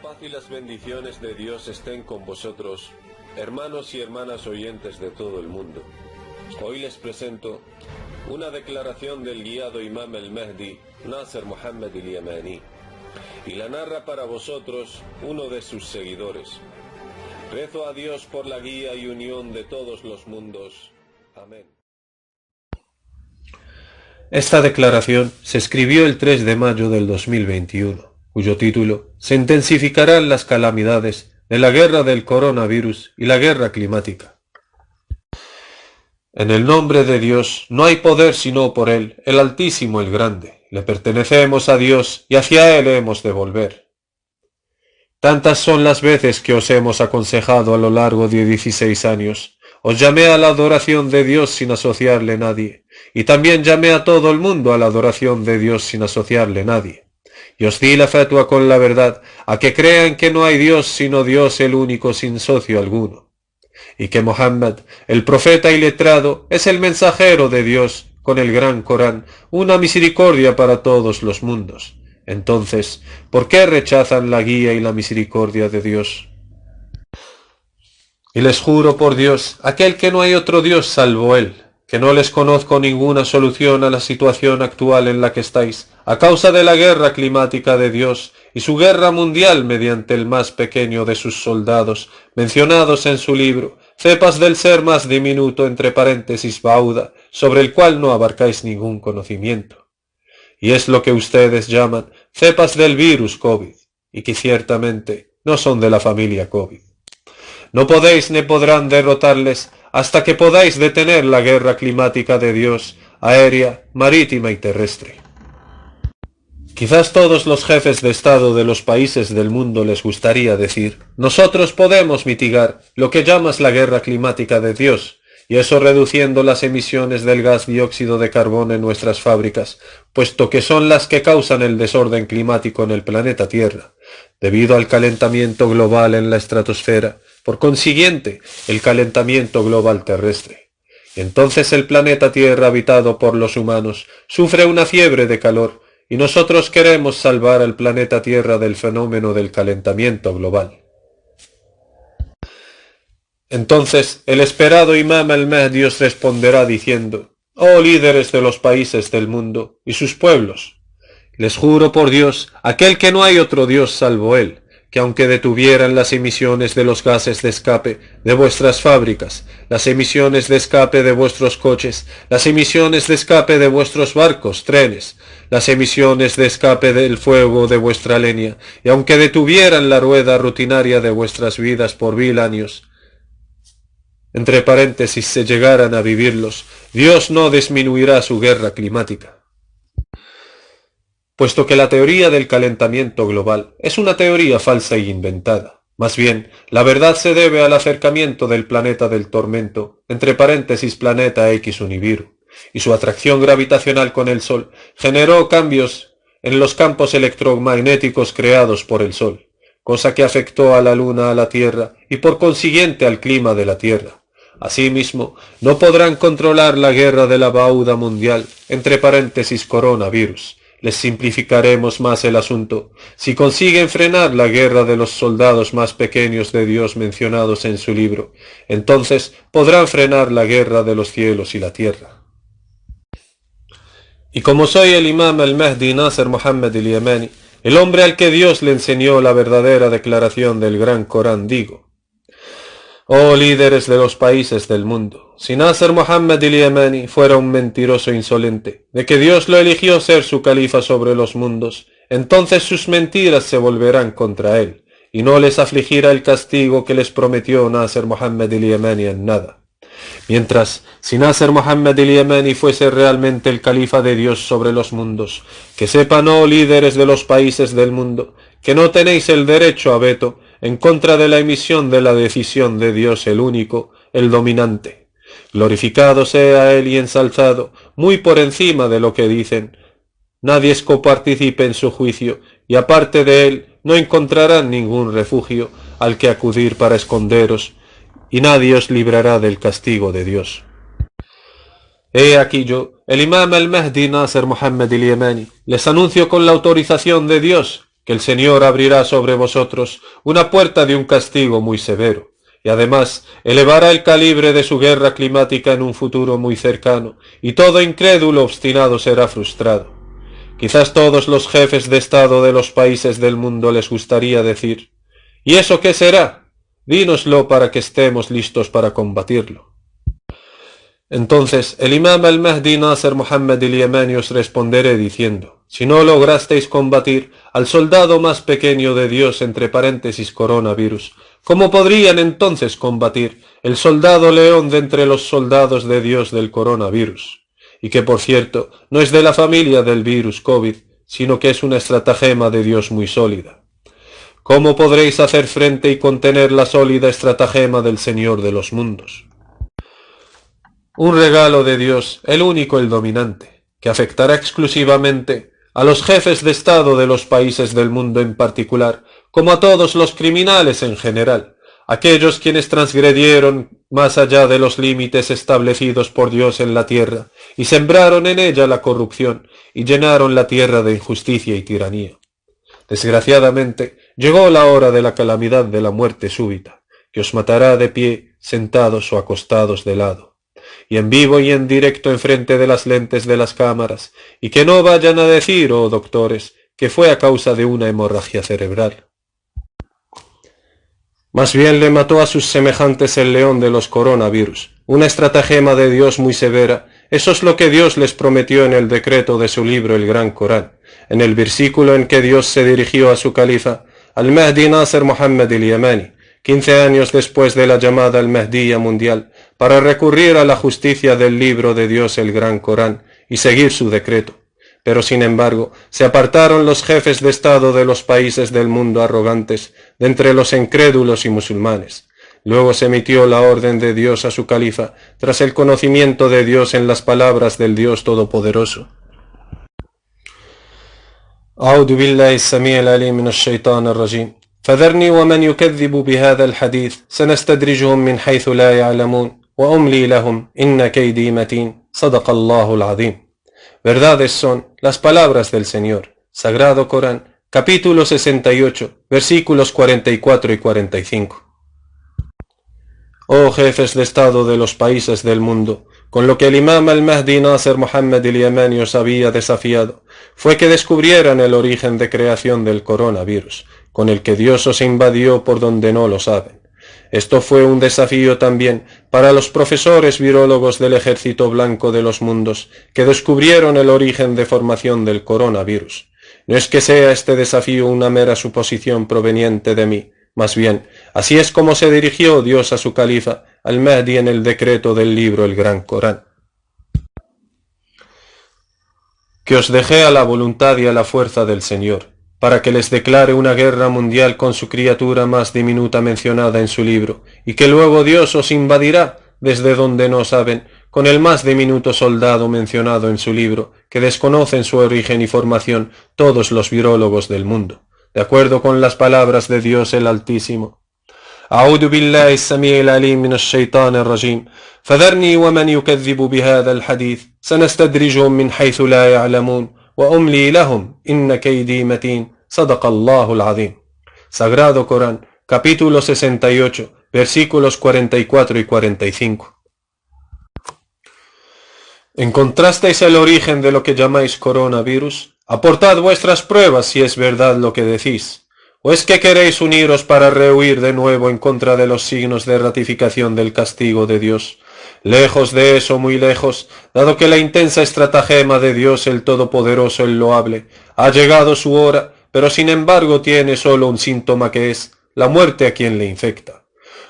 paz y las bendiciones de Dios estén con vosotros, hermanos y hermanas oyentes de todo el mundo. Hoy les presento una declaración del guiado Imam al-Mahdi, Nasser Mohammed al-Yamani, y la narra para vosotros uno de sus seguidores. Rezo a Dios por la guía y unión de todos los mundos. Amén. Esta declaración se escribió el 3 de mayo del 2021, cuyo título: Se intensificarán las calamidades de la guerra del coronavirus y la guerra climática. En el nombre de Dios no hay poder sino por Él, el Altísimo, el Grande. Le pertenecemos a Dios y hacia Él hemos de volver. Tantas son las veces que os hemos aconsejado a lo largo de 16 años. Os llamé a la adoración de Dios sin asociarle a nadie, y también llamé a todo el mundo a la adoración de Dios sin asociarle a nadie. Y os di la fatua con la verdad, a que crean que no hay Dios sino Dios el único sin socio alguno, y que Mohammed, el profeta y letrado, es el mensajero de Dios, con el gran Corán, una misericordia para todos los mundos. Entonces, ¿por qué rechazan la guía y la misericordia de Dios? Y les juro por Dios, aquel que no hay otro Dios salvo Él, que no les conozco ninguna solución a la situación actual en la que estáis, a causa de la guerra climática de Dios y su guerra mundial mediante el más pequeño de sus soldados, mencionados en su libro, cepas del ser más diminuto entre paréntesis Bauda, sobre el cual no abarcáis ningún conocimiento. Y es lo que ustedes llaman cepas del virus COVID, y que ciertamente no son de la familia COVID. No podéis ni podrán derrotarles hasta que podáis detener la guerra climática de Dios, aérea, marítima y terrestre. Quizás todos los jefes de Estado de los países del mundo les gustaría decir: nosotros podemos mitigar lo que llamas la guerra climática de Dios, y eso reduciendo las emisiones del gas dióxido de carbono en nuestras fábricas, puesto que son las que causan el desorden climático en el planeta Tierra, debido al calentamiento global en la estratosfera, por consiguiente, el calentamiento global terrestre. Entonces el planeta Tierra habitado por los humanos sufre una fiebre de calor, y nosotros queremos salvar al planeta Tierra del fenómeno del calentamiento global. Entonces el esperado Imam al-Mahdi os responderá diciendo: oh líderes de los países del mundo y sus pueblos, les juro por Dios, aquel que no hay otro Dios salvo Él, que aunque detuvieran las emisiones de los gases de escape de vuestras fábricas, las emisiones de escape de vuestros coches, las emisiones de escape de vuestros barcos, trenes, las emisiones de escape del fuego de vuestra leña, y aunque detuvieran la rueda rutinaria de vuestras vidas por 1000 años, entre paréntesis se llegaran a vivirlos, Dios no disminuirá su guerra climática. Puesto que la teoría del calentamiento global es una teoría falsa y inventada. Más bien, la verdad se debe al acercamiento del planeta del tormento, entre paréntesis planeta X Univiru, y su atracción gravitacional con el Sol generó cambios en los campos electromagnéticos creados por el Sol, cosa que afectó a la Luna, a la Tierra y por consiguiente al clima de la Tierra. Asimismo, no podrán controlar la guerra de la Bauda mundial, entre paréntesis coronavirus. Les simplificaremos más el asunto. Si consiguen frenar la guerra de los soldados más pequeños de Dios mencionados en su libro, entonces podrán frenar la guerra de los cielos y la tierra. Y como soy el Imam al-Mahdi Nasser Mohammed al-Yamani, el hombre al que Dios le enseñó la verdadera declaración del gran Corán, digo: oh líderes de los países del mundo, si Nasser Mohammed al-Yamani fuera un mentiroso insolente, de que Dios lo eligió ser su califa sobre los mundos, entonces sus mentiras se volverán contra él, y no les afligirá el castigo que les prometió Nasser Mohammed al-Yamani en nada. Mientras, si Nasser Mohammed al-Yamani fuese realmente el califa de Dios sobre los mundos, que sepan, oh líderes de los países del mundo, que no tenéis el derecho a veto en contra de la emisión de la decisión de Dios el único, el dominante. Glorificado sea Él y ensalzado, muy por encima de lo que dicen. Nadie es copartícipe en su juicio, y aparte de Él no encontrarán ningún refugio al que acudir para esconderos, y nadie os librará del castigo de Dios. He aquí yo, el Imam al-Mahdi Nasser Mohammed al-Yamani, les anuncio con la autorización de Dios que el Señor abrirá sobre vosotros una puerta de un castigo muy severo, y además elevará el calibre de su guerra climática en un futuro muy cercano, y todo incrédulo obstinado será frustrado. Quizás todos los jefes de Estado de los países del mundo les gustaría decir: ¿y eso qué será? Dínoslo para que estemos listos para combatirlo. Entonces el imam al-Mahdi Nasser Muhammad al-Yamani os responderé diciendo: si no lograsteis combatir al soldado más pequeño de Dios entre paréntesis coronavirus, ¿cómo podrían entonces combatir el soldado león de entre los soldados de Dios del coronavirus? Y que por cierto no es de la familia del virus COVID, sino que es una estratagema de Dios muy sólida. ¿Cómo podréis hacer frente y contener la sólida estratagema del Señor de los mundos? Un regalo de Dios, el único, el dominante, que afectará exclusivamente a los jefes de Estado de los países del mundo en particular, como a todos los criminales en general, aquellos quienes transgredieron más allá de los límites establecidos por Dios en la tierra, y sembraron en ella la corrupción, y llenaron la tierra de injusticia y tiranía. Desgraciadamente, llegó la hora de la calamidad de la muerte súbita, que os matará de pie, sentados o acostados de lado, y en vivo y en directo enfrente de las lentes de las cámaras, y que no vayan a decir, oh doctores, que fue a causa de una hemorragia cerebral. Más bien le mató a sus semejantes el león de los coronavirus, una estratagema de Dios muy severa. Eso es lo que Dios les prometió en el decreto de su libro, el Gran Corán, en el versículo en que Dios se dirigió a su califa, al-Mahdi Nasser Muhammad al-Yamani, 15 años después de la llamada al-Mahdiyya mundial, para recurrir a la justicia del libro de Dios, el Gran Corán, y seguir su decreto. Pero sin embargo, se apartaron los jefes de Estado de los países del mundo arrogantes, de entre los incrédulos y musulmanes. Luego se emitió la orden de Dios a su califa, tras el conocimiento de Dios en las palabras del Dios Todopoderoso. أعوذ بالله السميع العليم من الشيطان الرجيم فذرني ومن يكذب بهذا الحديث سنستدرجهم من حيث لا يعلمون وأملي لهم إن كيدي متين صدق الله العظيم. Verdades son las palabras del Señor. Sagrado Corán, capítulo 68, versículos 44 y 45. Oh jefes de Estado de los países del mundo, con lo que el imam al-Mahdi Nasser Muhammad al-Yamani os había desafiado, fue que descubrieran el origen de creación del coronavirus, con el que Dios os invadió por donde no lo saben. Esto fue un desafío también para los profesores virólogos del Ejército Blanco de los Mundos, que descubrieron el origen de formación del coronavirus. No es que sea este desafío una mera suposición proveniente de mí, más bien, así es como se dirigió Dios a su califa, al-Mahdi, en el decreto del libro el Gran Corán. Que os dejé a la voluntad y a la fuerza del Señor, para que les declare una guerra mundial con su criatura más diminuta mencionada en su libro, y que luego Dios os invadirá desde donde no saben, con el más diminuto soldado mencionado en su libro, que desconocen su origen y formación todos los virólogos del mundo, de acuerdo con las palabras de Dios el Altísimo. أعوذ بالله السميع العليم من الشيطان الرجيم فذرني ومن يكذب بهذا الحديث سنستدرجهم من حيث لا يعلمون وأملي لهم إن كيدي متين صدق الله العظيم. Sagrado Corán, capítulo 68, versículos 44 y 45. ¿Encontrasteis el origen de lo que llamáis coronavirus? Aportad vuestras pruebas si es verdad lo que decís. ¿O es que queréis uniros para rehuir de nuevo en contra de los signos de ratificación del castigo de Dios? Lejos de eso, muy lejos, dado que la intensa estratagema de Dios el Todopoderoso, el Loable, ha llegado su hora, pero sin embargo tiene solo un síntoma, que es la muerte a quien le infecta.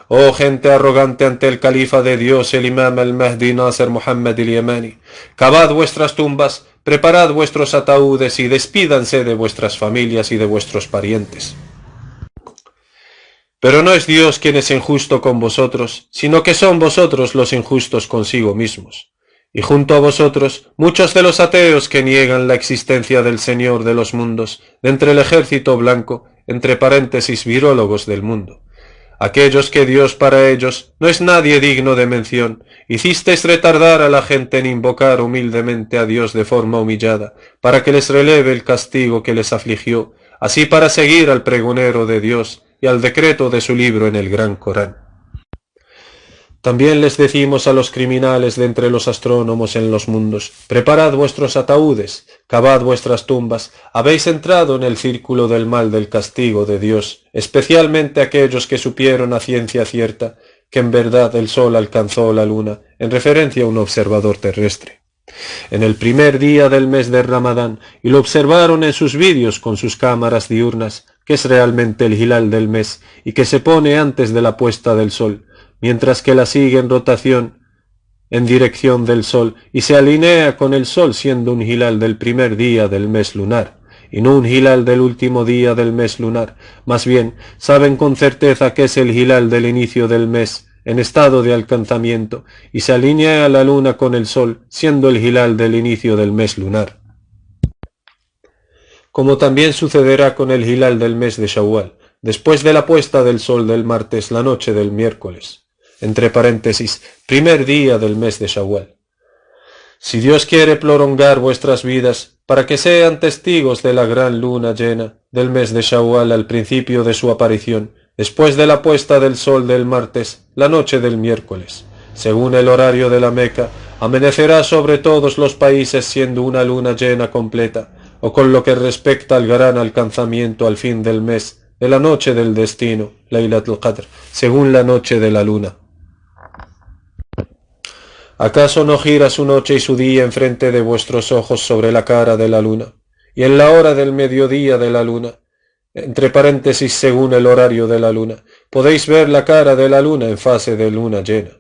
Oh gente arrogante ante el califa de Dios, el imam al-Mahdi Nasser Muhammad al-Yamani, cavad vuestras tumbas, preparad vuestros ataúdes y despídanse de vuestras familias y de vuestros parientes. Pero no es Dios quien es injusto con vosotros, sino que son vosotros los injustos consigo mismos. Y junto a vosotros, muchos de los ateos que niegan la existencia del Señor de los mundos, de entre el ejército blanco, entre paréntesis virólogos del mundo. Aquellos que Dios para ellos no es nadie digno de mención, hicisteis retardar a la gente en invocar humildemente a Dios de forma humillada, para que les releve el castigo que les afligió, así para seguir al pregonero de Dios y al decreto de su libro en el Gran Corán. También les decimos a los criminales de entre los astrónomos en los mundos: preparad vuestros ataúdes, cavad vuestras tumbas, habéis entrado en el círculo del mal del castigo de Dios, especialmente aquellos que supieron a ciencia cierta que en verdad el sol alcanzó la luna, en referencia a un observador terrestre, en el primer día del mes de Ramadán, y lo observaron en sus vídeos con sus cámaras diurnas, que es realmente el hilal del mes, y que se pone antes de la puesta del sol, mientras que la sigue en rotación en dirección del sol y se alinea con el sol, siendo un hilal del primer día del mes lunar, y no un hilal del último día del mes lunar. Más bien, saben con certeza que es el hilal del inicio del mes, en estado de alcanzamiento, y se alinea a la luna con el sol, siendo el hilal del inicio del mes lunar. Como también sucederá con el hilal del mes de Shawwal, después de la puesta del sol del martes, la noche del miércoles, entre paréntesis, primer día del mes de Shawwal. Si Dios quiere prolongar vuestras vidas, para que sean testigos de la gran luna llena del mes de Shawwal al principio de su aparición, después de la puesta del sol del martes, la noche del miércoles, según el horario de la Meca, amanecerá sobre todos los países siendo una luna llena completa, o con lo que respecta al gran alcanzamiento al fin del mes, de la noche del destino, Laylatul Qadr, según la noche de la luna. ¿Acaso no gira su noche y su día enfrente de vuestros ojos sobre la cara de la luna? Y en la hora del mediodía de la luna, entre paréntesis según el horario de la luna, podéis ver la cara de la luna en fase de luna llena.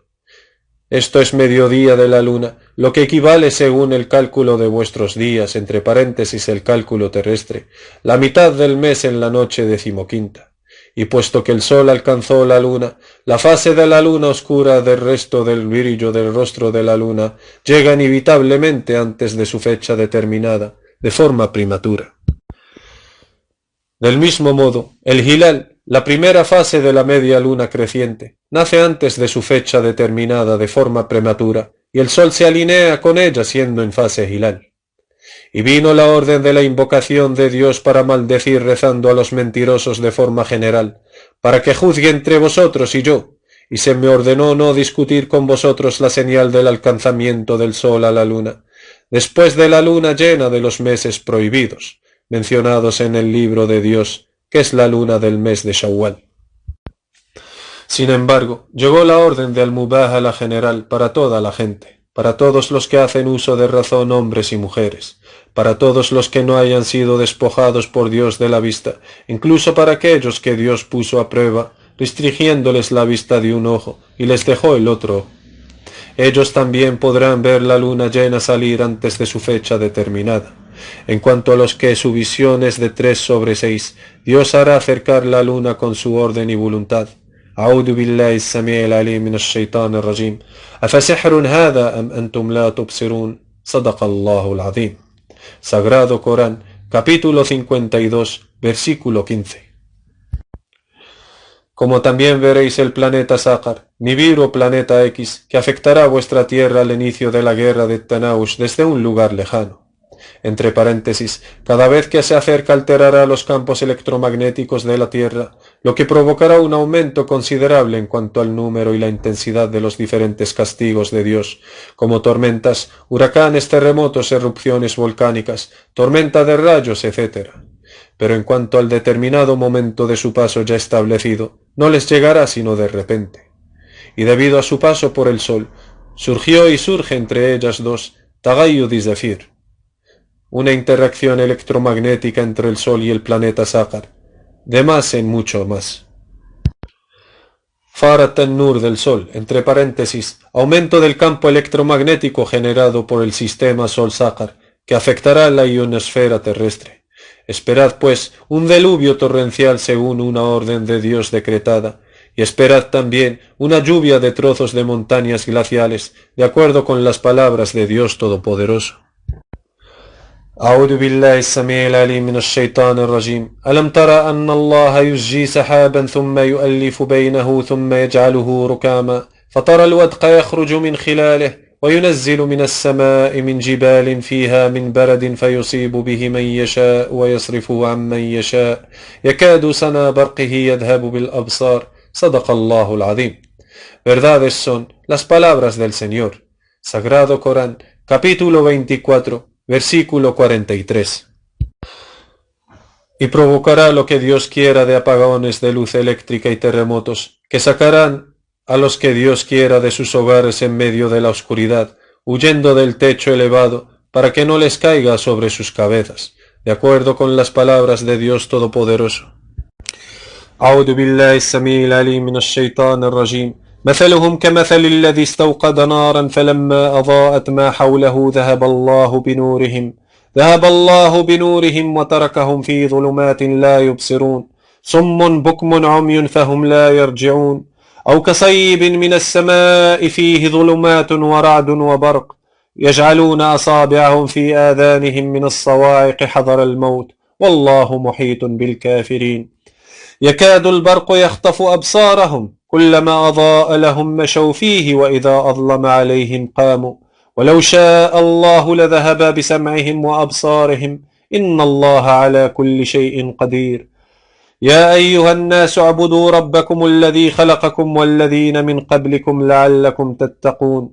Esto es mediodía de la luna, lo que equivale según el cálculo de vuestros días, entre paréntesis el cálculo terrestre, la mitad del mes en la noche decimoquinta. Y puesto que el sol alcanzó la luna, la fase de la luna oscura del resto del brillo del rostro de la luna llega inevitablemente antes de su fecha determinada, de forma prematura. Del mismo modo, el hilal, la primera fase de la media luna creciente, nace antes de su fecha determinada de forma prematura, y el sol se alinea con ella siendo en fase hilal. Y vino la orden de la invocación de Dios para maldecir rezando a los mentirosos de forma general, para que juzgue entre vosotros y yo, y se me ordenó no discutir con vosotros la señal del alcanzamiento del sol a la luna, después de la luna llena de los meses prohibidos, mencionados en el libro de Dios, que es la luna del mes de Shawwal. Sin embargo, llegó la orden de al-Mubahala general para toda la gente, para todos los que hacen uso de razón, hombres y mujeres, para todos los que no hayan sido despojados por Dios de la vista, incluso para aquellos que Dios puso a prueba, restringiéndoles la vista de un ojo, y les dejó el otro. Ellos también podrán ver la luna llena salir antes de su fecha determinada. En cuanto a los que su visión es de 3/6, Dios hará acercar la luna con su orden y voluntad. أعوذ بالله السميع العليم من الشيطان الرجيم أفسحر هذا أم أنتم لا تبصرون صدق الله العظيم. Sagrado Corán, capítulo 52, versículo 15. Como también veréis el planeta Saqar, Nibiru o planeta X, que afectará a vuestra tierra al inicio de la guerra de Tanaush desde un lugar lejano. Entre paréntesis, cada vez que se acerca alterará los campos electromagnéticos de la Tierra, lo que provocará un aumento considerable en cuanto al número y la intensidad de los diferentes castigos de Dios, como tormentas, huracanes, terremotos, erupciones volcánicas, tormenta de rayos, etc. Pero en cuanto al determinado momento de su paso ya establecido, no les llegará sino de repente. Y debido a su paso por el Sol, surgió y surge entre ellas dos, Tagayyud y Zafir, una interacción electromagnética entre el Sol y el planeta Saqar, de más en mucho más. Farat an-Nur del Sol, entre paréntesis, aumento del campo electromagnético generado por el sistema Sol-Saqar, que afectará la ionosfera terrestre. Esperad, pues, un diluvio torrencial según una orden de Dios decretada, y esperad también una lluvia de trozos de montañas glaciales, de acuerdo con las palabras de Dios Todopoderoso. أعوذ بالله السميع العليم من الشيطان الرجيم ألم ترى أن الله يزجي سحابا ثم يؤلف بينه ثم يجعله ركاما فترى الودق يخرج من خلاله وينزل من السماء من جبال فيها من برد فيصيب به من يشاء ويصرفه عن من يشاء يكاد سنا برقه يذهب بالأبصار صدق الله العظيم. Verdades son las palabras del Señor. Sagrado Corán, capítulo 24, versículo 43. Y provocará lo que Dios quiera de apagones de luz eléctrica y terremotos, que sacarán a los que Dios quiera de sus hogares en medio de la oscuridad, huyendo del techo elevado, para que no les caiga sobre sus cabezas, de acuerdo con las palabras de Dios Todopoderoso. أعوذ بالله السميع العليم من الشيطان الرجيم. مثلهم كمثل الذي استوقد نارا فلما أضاءت ما حوله ذهب الله بنورهم وتركهم في ظلمات لا يبصرون صم بكم عمي فهم لا يرجعون أو كصيب من السماء فيه ظلمات ورعد وبرق يجعلون أصابعهم في آذانهم من الصواعق حذر الموت والله محيط بالكافرين يكاد البرق يخطف أبصارهم كلما أضاء لهم مشوا فيه وإذا أظلم عليهم قاموا ولو شاء الله لذهب بسمعهم وأبصارهم إن الله على كل شيء قدير يا أيها الناس اعبدوا ربكم الذي خلقكم والذين من قبلكم لعلكم تتقون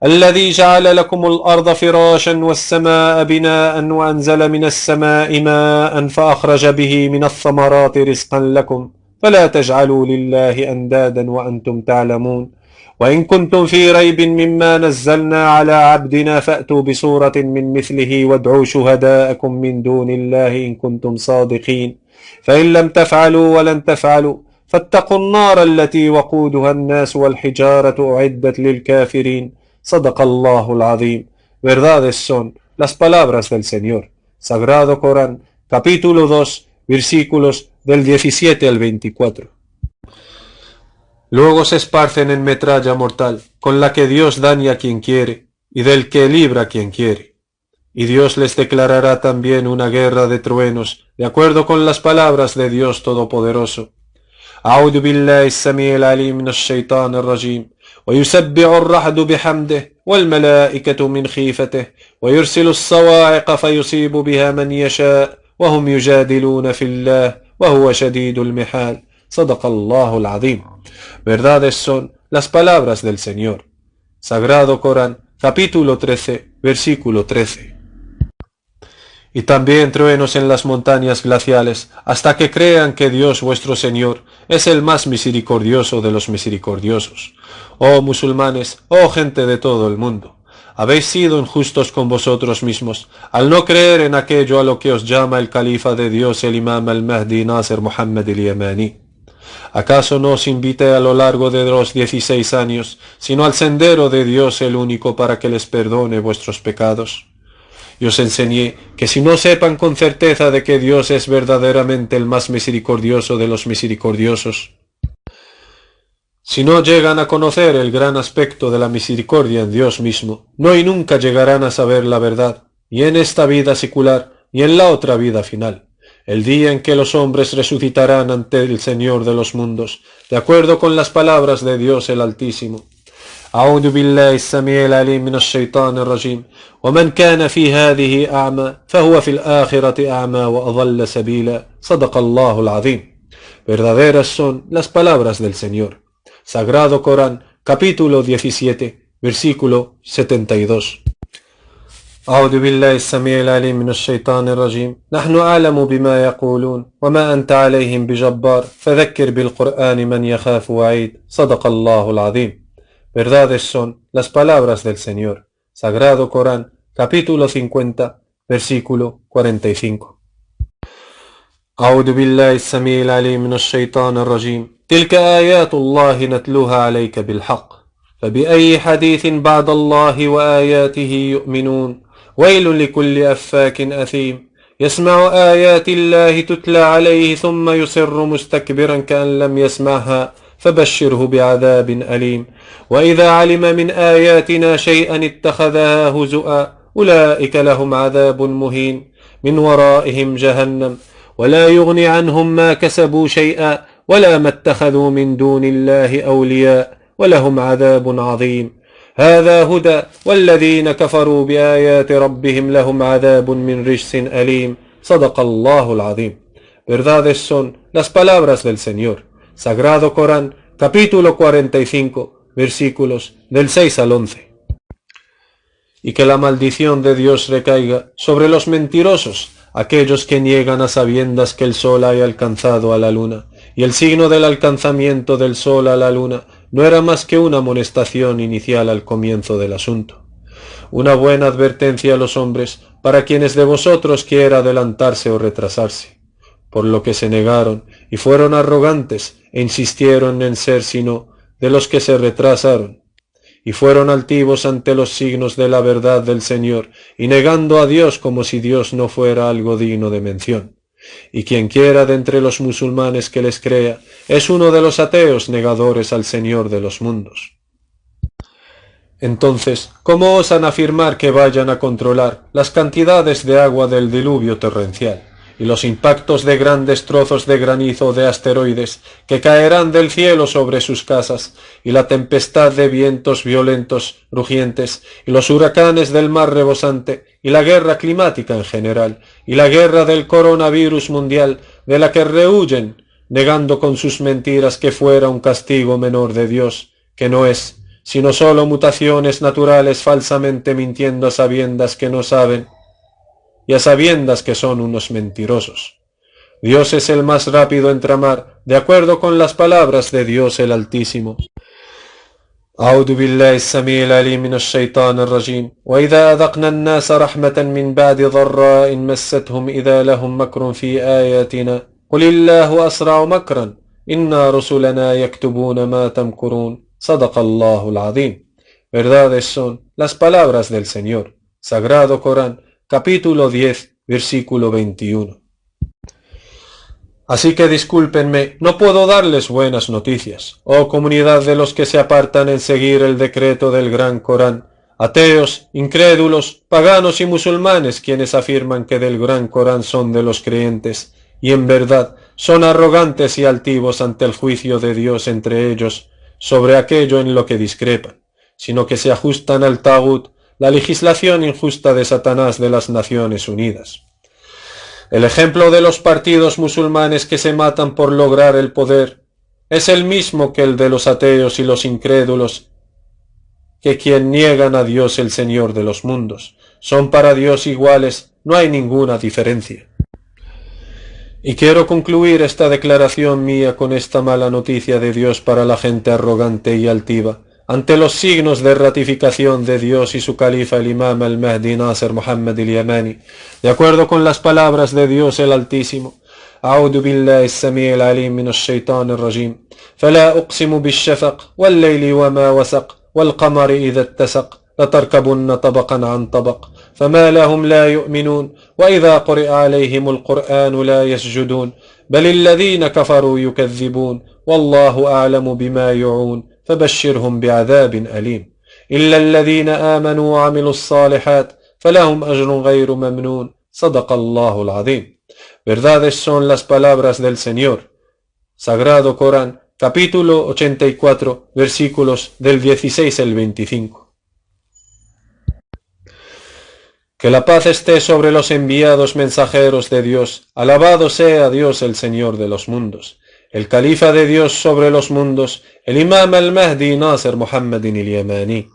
الذي جعل لكم الأرض فراشا والسماء بناء وأنزل من السماء ماء فأخرج به من الثمرات رزقا لكم فلا تجعلوا لله أندادا وأنتم تعلمون وإن كنتم في ريب مما نزلنا على عبدنا فأتوا بسورة من مثله وادعوا شهداءكم من دون الله إن كنتم صادقين فإن لم تفعلوا ولن تفعلوا فاتقوا النار التي وقودها الناس والحجارة أعدت للكافرين صدق الله العظيم. Verdades son las palabras del Señor. Sagrado Corán, capítulo 2, versículos del 17 al 24. Luego se esparcen en metralla mortal, con la que Dios daña a quien quiere, y del que libra a quien quiere. Y Dios les declarará también una guerra de truenos, de acuerdo con las palabras de Dios Todopoderoso. أعوذ بالله السميع العليم من الشيطان الرجيم ويسبح الرعد بحمده والملائكة من خيفته ويرسل الصواعق فيصيب بها من يشاء وهم يجادلون في الله وهو شديد المحال صدق الله العظيم. Verdades son las palabras del Señor. Sagrado Corán, capítulo 13, versículo 13. Y también truenos en las montañas glaciales, hasta que crean que Dios vuestro Señor es el más misericordioso de los misericordiosos. Oh musulmanes, oh gente de todo el mundo, habéis sido injustos con vosotros mismos, al no creer en aquello a lo que os llama el califa de Dios, el imam al-Mahdi Nasir Muhammad al-Yamani. ¿Acaso no os invité a lo largo de los 16 años, sino al sendero de Dios el único para que les perdone vuestros pecados? Y os enseñé que si no sepan con certeza de que Dios es verdaderamente el más misericordioso de los misericordiosos, si no llegan a conocer el gran aspecto de la misericordia en Dios mismo, no y nunca llegarán a saber la verdad, ni en esta vida secular, ni en la otra vida final, el día en que los hombres resucitarán ante el Señor de los mundos, de acuerdo con las palabras de Dios el Altísimo. أعوذ بالله السميع العليم من الشيطان الرجيم ومن كان في هذه أعمى فهو في الآخرة أعمى وأضل سبيلا صدق الله العظيم. Verdaderas son las palabras del Señor. Sagrado Corán, capítulo 17, versículo 72. أعوذ بالله السميع العليم من الشيطان الرجيم نحن أعلم بما يقولون وما أنت عليهم بجبار فذكر بالقرآن من يخاف وعيد صدق الله العظيم. Verdades son las palabras del Señor. Sagrado Corán, capítulo 50, versículo 45. أعوذ بالله السميع العليم من الشيطان الرجيم تلك آيات الله نتلوها عليك بالحق فبأي حديث بعد الله وآياته يؤمنون ويل لكل أفاك أثيم يسمع آيات الله تتلى عليه ثم يصر مستكبرا كأن لم يسمعها فبشره بعذاب أليم وإذا علم من آياتنا شيئا اتخذها هزؤا أولئك لهم عذاب مهين من ورائهم جهنم ولا يغني عنهم ما كسبوا شيئا ولا ما اتخذوا من دون الله أولياء ولهم عذاب عظيم. هذا هدى والذين كفروا بآيات ربهم لهم عذاب من رجس أليم صدق الله العظيم. Verdades son las palabras del Señor. Sagrado Corán, capítulo 45, versículos del 6 al 11. Y que la maldición de Dios recaiga sobre los mentirosos, aquellos que niegan a sabiendas que el sol haya alcanzado a la luna, y el signo del alcanzamiento del sol a la luna no era más que una amonestación inicial al comienzo del asunto. Una buena advertencia a los hombres para quienes de vosotros quiera adelantarse o retrasarse, por lo que se negaron y fueron arrogantes e insistieron en ser sino de los que se retrasaron, y fueron altivos ante los signos de la verdad del Señor, y negando a Dios como si Dios no fuera algo digno de mención. Y quien quiera de entre los musulmanes que les crea, es uno de los ateos negadores al Señor de los mundos. Entonces, ¿cómo osan afirmar que vayan a controlar las cantidades de agua del diluvio torrencial y los impactos de grandes trozos de granizo o de asteroides que caerán del cielo sobre sus casas, y la tempestad de vientos violentos, rugientes, y los huracanes del mar rebosante, y la guerra climática en general, y la guerra del coronavirus mundial, de la que rehuyen, negando con sus mentiras que fuera un castigo menor de Dios, que no es, sino sólo mutaciones naturales falsamente mintiendo a sabiendas que no saben, y a sabiendas que son unos mentirosos. Dios es el más rápido en tramar, de acuerdo con las palabras de Dios el Altísimo. أعوذ بالله السميع العليم من الشيطان الرجيم وإذا أذقنا الناس رحمة من بعد ضراء مستهم إذا لهم مكر في آياتنا قل الله أسرع مكرا إن رسلنا يكتبون ما تمكرون صدق الله العظيم. Verdades son las palabras del Señor. Sagrado Corán, capítulo 10, versículo 21. Así que discúlpenme, no puedo darles buenas noticias, oh comunidad de los que se apartan en seguir el decreto del gran Corán, ateos, incrédulos, paganos y musulmanes quienes afirman que del gran Corán son de los creyentes, y en verdad son arrogantes y altivos ante el juicio de Dios entre ellos sobre aquello en lo que discrepan, sino que se ajustan al Tagut, la legislación injusta de Satanás de las Naciones Unidas. El ejemplo de los partidos musulmanes que se matan por lograr el poder es el mismo que el de los ateos y los incrédulos, que quien niegan a Dios el Señor de los mundos. Son para Dios iguales, no hay ninguna diferencia. Y quiero concluir esta declaración mía con esta mala noticia de Dios para la gente arrogante y altiva, ante los signos de ratificación de Dios y su califa el imam al-Mahdi Nasser Muhammad al-Yamani, de acuerdo con las palabras de Dios el Altísimo. أعوذ بالله السميع العليم من الشيطان الرجيم فلا أقسم بالشفق والليل وما وسق والقمر إذا اتسق لتركبن طبقا عن طبق فما لهم لا يؤمنون وإذا قرئ عليهم القرآن لا يسجدون بل الذين كفروا يكذبون والله أعلم بما يوعون فبشرهم بعذاب أليم إلا الذين آمنوا وعملوا الصالحات فلهم أجر غير ممنون صدق الله العظيم. Verdades son las palabras del Señor. Sagrado Corán, capítulo 84, versículos del 16 al 25. Que la paz esté sobre los enviados mensajeros de Dios. Alabado sea Dios el Señor de los mundos, el califa de Dios sobre los mundos, el imam al-Mahdi Nasser Muhammad al-Yamani.